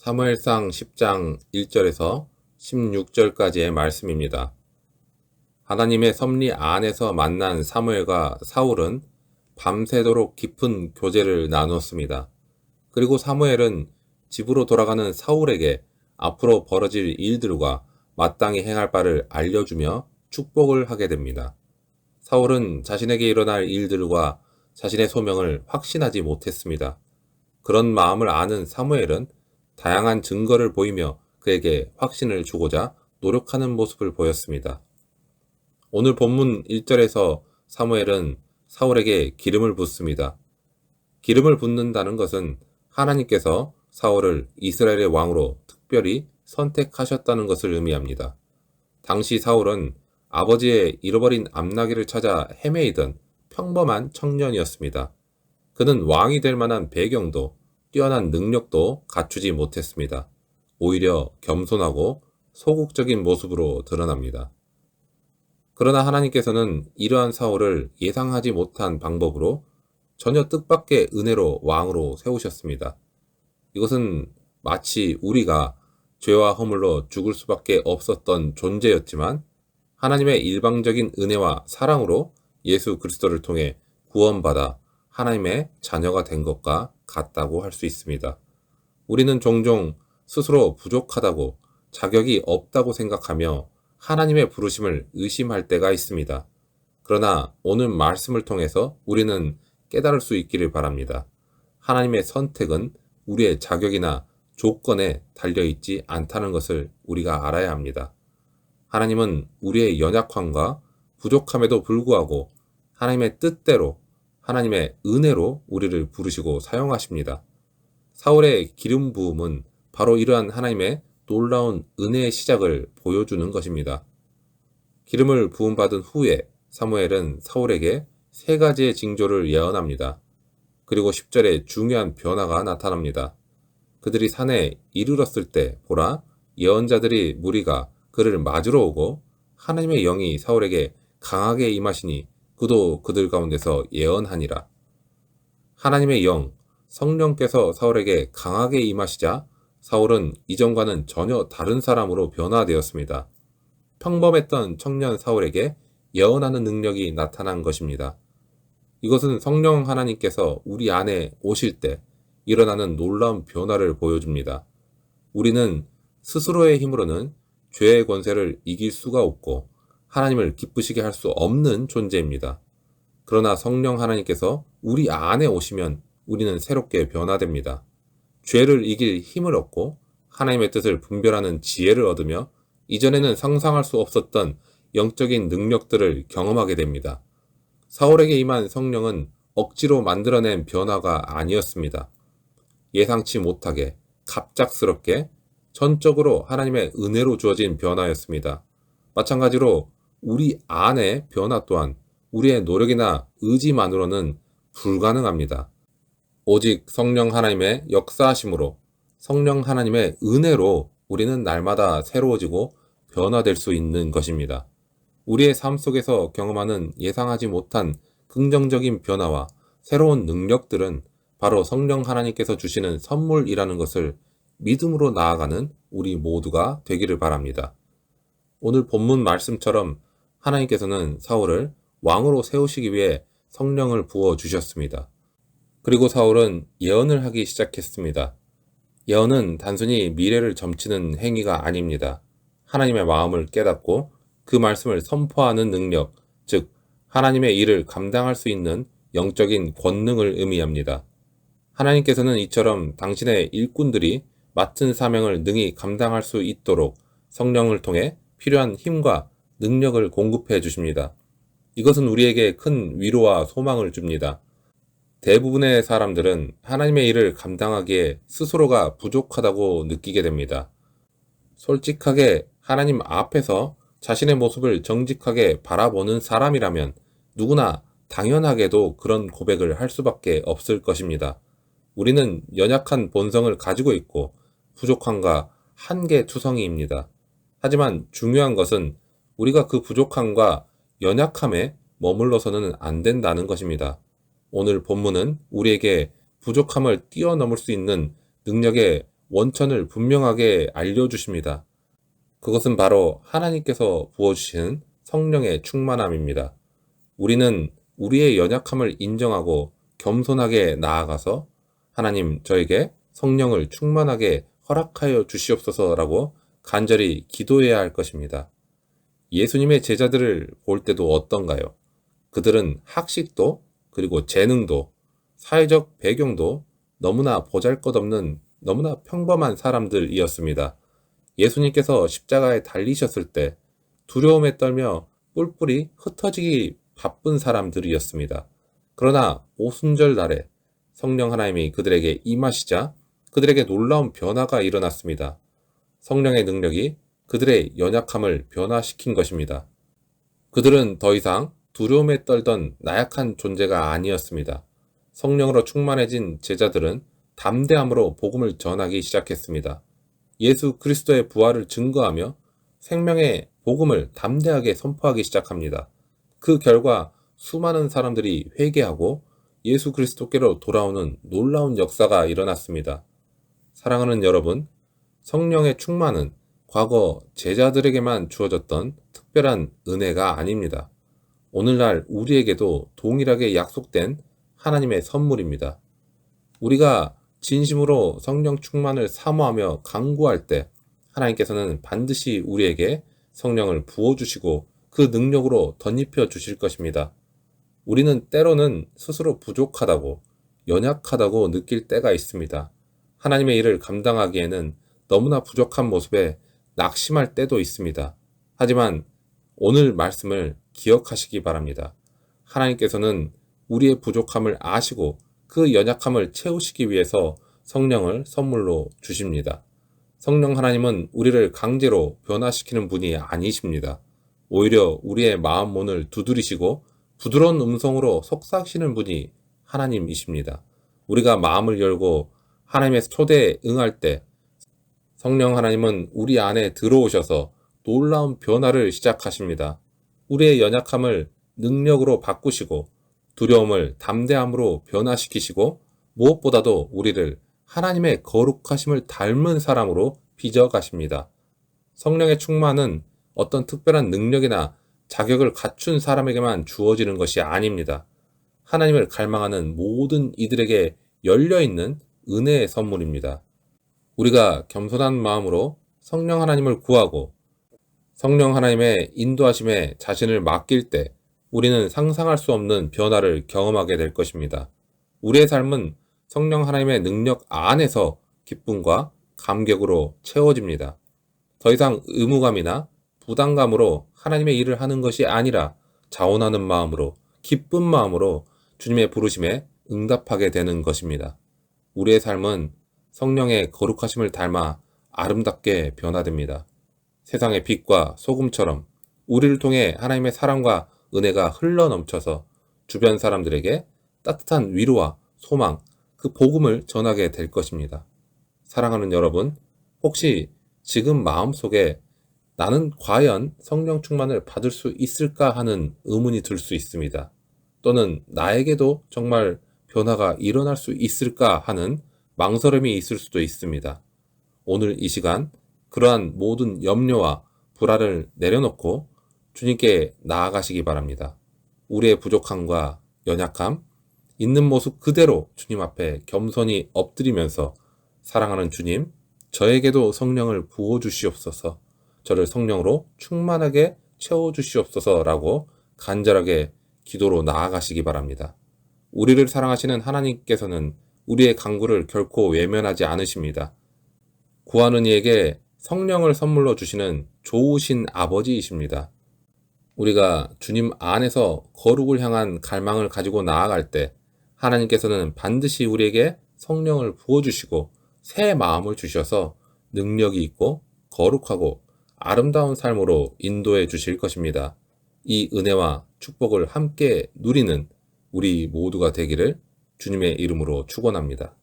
사무엘상 10장 1절에서 16절까지의 말씀입니다. 하나님의 섭리 안에서 만난 사무엘과 사울은 밤새도록 깊은 교제를 나눴습니다. 그리고 사무엘은 집으로 돌아가는 사울에게 앞으로 벌어질 일들과 마땅히 행할 바를 알려주며 축복을 하게 됩니다. 사울은 자신에게 일어날 일들과 자신의 소명을 확신하지 못했습니다. 그런 마음을 아는 사무엘은 다양한 증거를 보이며 그에게 확신을 주고자 노력하는 모습을 보였습니다. 오늘 본문 1절에서 사무엘은 사울에게 기름을 붓습니다. 기름을 붓는다는 것은 하나님께서 사울을 이스라엘의 왕으로 특별히 선택하셨다는 것을 의미합니다. 당시 사울은 아버지의 잃어버린 암나귀를 찾아 헤매이던 평범한 청년이었습니다. 그는 왕이 될 만한 배경도 뛰어난 능력도 갖추지 못했습니다. 오히려 겸손하고 소극적인 모습으로 드러납니다. 그러나 하나님께서는 이러한 사울을 예상하지 못한 방법으로 전혀 뜻밖의 은혜로 왕으로 세우셨습니다. 이것은 마치 우리가 죄와 허물로 죽을 수밖에 없었던 존재였지만 하나님의 일방적인 은혜와 사랑으로 예수 그리스도를 통해 구원받아 하나님의 자녀가 된 것과 같다고 할 수 있습니다. 우리는 종종 스스로 부족하다고 자격이 없다고 생각하며 하나님의 부르심을 의심할 때가 있습니다. 그러나 오늘 말씀을 통해서 우리는 깨달을 수 있기를 바랍니다. 하나님의 선택은 우리의 자격이나 조건에 달려있지 않다는 것을 우리가 알아야 합니다. 하나님은 우리의 연약함과 부족함에도 불구하고 하나님의 뜻대로 하나님의 은혜로 우리를 부르시고 사용하십니다. 사울의 기름 부음은 바로 이러한 하나님의 놀라운 은혜의 시작을 보여주는 것입니다. 기름을 부음받은 후에 사무엘은 사울에게 세 가지의 징조를 예언합니다. 그리고 10절에 중요한 변화가 나타납니다. 그들이 산에 이르렀을 때 보라, 예언자들이 무리가 그를 맞으러 오고 하나님의 영이 사울에게 강하게 임하시니 그도 그들 가운데서 예언하니라. 하나님의 영, 성령께서 사울에게 강하게 임하시자 사울은 이전과는 전혀 다른 사람으로 변화되었습니다. 평범했던 청년 사울에게 예언하는 능력이 나타난 것입니다. 이것은 성령 하나님께서 우리 안에 오실 때 일어나는 놀라운 변화를 보여줍니다. 우리는 스스로의 힘으로는 죄의 권세를 이길 수가 없고 하나님을 기쁘시게 할 수 없는 존재입니다. 그러나 성령 하나님께서 우리 안에 오시면 우리는 새롭게 변화됩니다. 죄를 이길 힘을 얻고 하나님의 뜻을 분별하는 지혜를 얻으며 이전에는 상상할 수 없었던 영적인 능력들을 경험하게 됩니다. 사울에게 임한 성령은 억지로 만들어낸 변화가 아니었습니다. 예상치 못하게, 갑작스럽게, 전적으로 하나님의 은혜로 주어진 변화였습니다. 마찬가지로 우리 안의 변화 또한 우리의 노력이나 의지만으로는 불가능합니다. 오직 성령 하나님의 역사하심으로, 성령 하나님의 은혜로 우리는 날마다 새로워지고 변화될 수 있는 것입니다. 우리의 삶 속에서 경험하는 예상하지 못한 긍정적인 변화와 새로운 능력들은 바로 성령 하나님께서 주시는 선물이라는 것을 믿음으로 나아가는 우리 모두가 되기를 바랍니다. 오늘 본문 말씀처럼 하나님께서는 사울을 왕으로 세우시기 위해 성령을 부어 주셨습니다. 그리고 사울은 예언을 하기 시작했습니다. 예언은 단순히 미래를 점치는 행위가 아닙니다. 하나님의 마음을 깨닫고 그 말씀을 선포하는 능력, 즉 하나님의 일을 감당할 수 있는 영적인 권능을 의미합니다. 하나님께서는 이처럼 당신의 일꾼들이 맡은 사명을 능히 감당할 수 있도록 성령을 통해 필요한 힘과 능력을 공급해 주십니다. 이것은 우리에게 큰 위로와 소망을 줍니다. 대부분의 사람들은 하나님의 일을 감당하기에 스스로가 부족하다고 느끼게 됩니다. 솔직하게 하나님 앞에서 자신의 모습을 정직하게 바라보는 사람이라면 누구나 당연하게도 그런 고백을 할 수밖에 없을 것입니다. 우리는 연약한 본성을 가지고 있고 부족함과 한계투성이입니다. 하지만 중요한 것은 우리가 그 부족함과 연약함에 머물러서는 안 된다는 것입니다. 오늘 본문은 우리에게 부족함을 뛰어넘을 수 있는 능력의 원천을 분명하게 알려주십니다. 그것은 바로 하나님께서 부어주신 성령의 충만함입니다. 우리는 우리의 연약함을 인정하고 겸손하게 나아가서 하나님 저에게 성령을 충만하게 허락하여 주시옵소서라고 간절히 기도해야 할 것입니다. 예수님의 제자들을 볼 때도 어떤가요? 그들은 학식도 그리고 재능도 사회적 배경도 너무나 보잘것없는 너무나 평범한 사람들이었습니다. 예수님께서 십자가에 달리셨을 때 두려움에 떨며 뿔뿔이 흩어지기 바쁜 사람들이었습니다. 그러나 오순절 날에 성령 하나님이 그들에게 임하시자 그들에게 놀라운 변화가 일어났습니다. 성령의 능력이 그들의 연약함을 변화시킨 것입니다. 그들은 더 이상 두려움에 떨던 나약한 존재가 아니었습니다. 성령으로 충만해진 제자들은 담대함으로 복음을 전하기 시작했습니다. 예수 그리스도의 부활을 증거하며 생명의 복음을 담대하게 선포하기 시작합니다. 그 결과 수많은 사람들이 회개하고 예수 그리스도께로 돌아오는 놀라운 역사가 일어났습니다. 사랑하는 여러분, 성령의 충만은 과거 제자들에게만 주어졌던 특별한 은혜가 아닙니다. 오늘날 우리에게도 동일하게 약속된 하나님의 선물입니다. 우리가 진심으로 성령 충만을 사모하며 간구할 때 하나님께서는 반드시 우리에게 성령을 부어주시고 그 능력으로 덧입혀 주실 것입니다. 우리는 때로는 스스로 부족하다고, 연약하다고 느낄 때가 있습니다. 하나님의 일을 감당하기에는 너무나 부족한 모습에 낙심할 때도 있습니다. 하지만 오늘 말씀을 기억하시기 바랍니다. 하나님께서는 우리의 부족함을 아시고 그 연약함을 채우시기 위해서 성령을 선물로 주십니다. 성령 하나님은 우리를 강제로 변화시키는 분이 아니십니다. 오히려 우리의 마음 문을 두드리시고 부드러운 음성으로 속삭이시는 분이 하나님이십니다. 우리가 마음을 열고 하나님의 초대에 응할 때 성령 하나님은 우리 안에 들어오셔서 놀라운 변화를 시작하십니다. 우리의 연약함을 능력으로 바꾸시고 두려움을 담대함으로 변화시키시고 무엇보다도 우리를 하나님의 거룩하심을 닮은 사람으로 빚어가십니다. 성령의 충만은 어떤 특별한 능력이나 자격을 갖춘 사람에게만 주어지는 것이 아닙니다. 하나님을 갈망하는 모든 이들에게 열려있는 은혜의 선물입니다. 우리가 겸손한 마음으로 성령 하나님을 구하고 성령 하나님의 인도하심에 자신을 맡길 때 우리는 상상할 수 없는 변화를 경험하게 될 것입니다. 우리의 삶은 성령 하나님의 능력 안에서 기쁨과 감격으로 채워집니다. 더 이상 의무감이나 부담감으로 하나님의 일을 하는 것이 아니라 자원하는 마음으로, 기쁜 마음으로 주님의 부르심에 응답하게 되는 것입니다. 우리의 삶은 성령의 거룩하심을 닮아 아름답게 변화됩니다. 세상의 빛과 소금처럼 우리를 통해 하나님의 사랑과 은혜가 흘러넘쳐서 주변 사람들에게 따뜻한 위로와 소망, 그 복음을 전하게 될 것입니다. 사랑하는 여러분, 혹시 지금 마음속에 나는 과연 성령 충만을 받을 수 있을까 하는 의문이 들 수 있습니다. 또는 나에게도 정말 변화가 일어날 수 있을까 하는 망설임이 있을 수도 있습니다. 오늘 이 시간 그러한 모든 염려와 불안을 내려놓고 주님께 나아가시기 바랍니다. 우리의 부족함과 연약함, 있는 모습 그대로 주님 앞에 겸손히 엎드리면서 사랑하는 주님, 저에게도 성령을 부어주시옵소서, 저를 성령으로 충만하게 채워주시옵소서라고 간절하게 기도로 나아가시기 바랍니다. 우리를 사랑하시는 하나님께서는 우리의 간구를 결코 외면하지 않으십니다. 구하는 이에게 성령을 선물로 주시는 좋으신 아버지이십니다. 우리가 주님 안에서 거룩을 향한 갈망을 가지고 나아갈 때 하나님께서는 반드시 우리에게 성령을 부어주시고 새 마음을 주셔서 능력이 있고 거룩하고 아름다운 삶으로 인도해 주실 것입니다. 이 은혜와 축복을 함께 누리는 우리 모두가 되기를 주님의 이름으로 축원합니다.